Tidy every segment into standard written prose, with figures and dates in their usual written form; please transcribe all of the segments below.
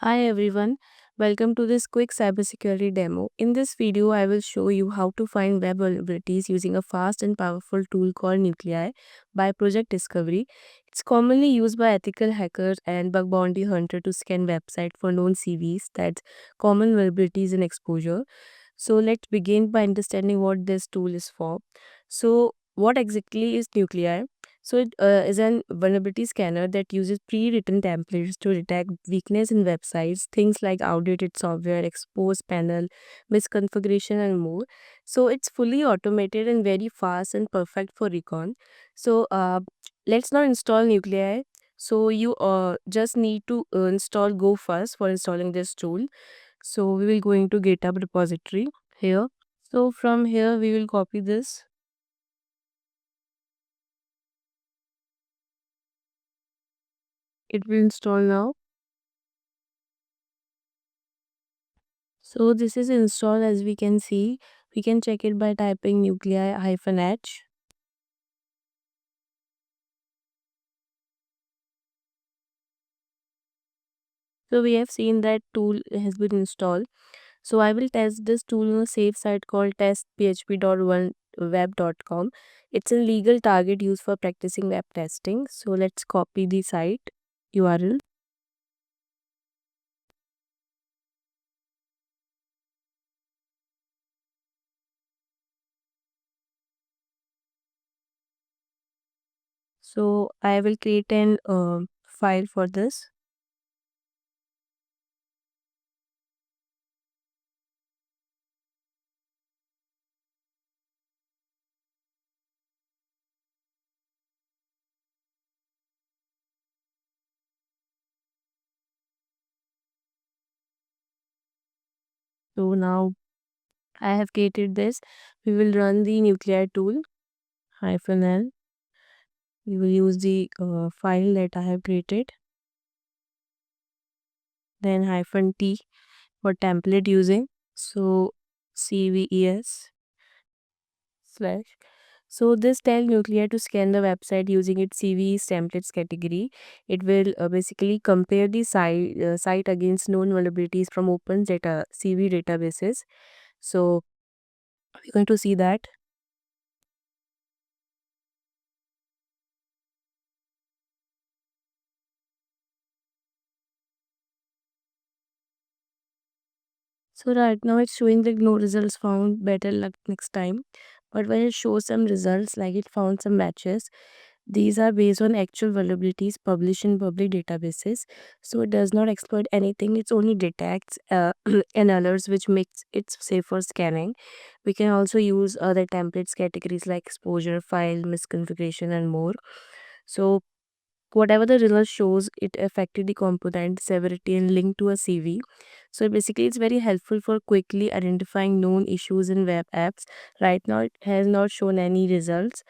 Hi everyone, welcome to this quick cybersecurity demo. In this video, I will show you how to find web vulnerabilities using a fast and powerful tool called Nuclei by ProjectDiscovery. It's commonly used by ethical hackers and bug bounty hunters to scan websites for known CVs, that's common vulnerabilities and exposure. So let's begin by understanding what this tool is for. So what exactly is Nuclei? So it is an vulnerability scanner that uses pre-written templates to detect weakness in websites, things like outdated software, exposed panel, misconfiguration, and more. So it's fully automated and very fast and perfect for recon. So let's now install Nuclei. So you just need to install Go first for installing this tool. So we will go into GitHub repository here. So from here we will copy this. It will install now. So this is installed as we can see. We can check it by typing nuclei-h. So we have seen that tool has been installed. So I will test this tool on a safe site called testphp.1web.com. It's a legal target used for practicing web testing. So let's copy the site URL. So I will create an file for this. So now I have created this. We will run the nuclei tool -l. We will use the file that I have created. Then -t for template using. So CVES slash. So this tells Nuclei to scan the website using its CVES templates category. It will basically compare the site against known vulnerabilities from open data CV databases. So we're going to see that. So right now it's showing like no results found, better luck next time. But when it shows some results, like it found some matches, these are based on actual vulnerabilities published in public databases. So it does not exploit anything, it only detects and alerts, which makes it safe for scanning. We can also use other templates categories like exposure, file, misconfiguration, and more. So whatever the result shows, it affected the component severity and linked to a CV. So basically it's very helpful for quickly identifying known issues in web apps. Right now it has not shown any results,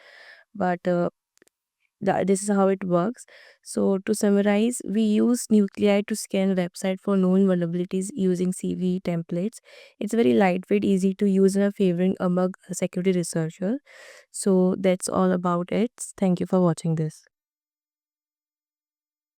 but this is how it works. So to summarize, we use Nuclei to scan website for known vulnerabilities using CV templates. It's very lightweight, easy to use, and a favorite among security researchers. So that's all about it. Thank you for watching this.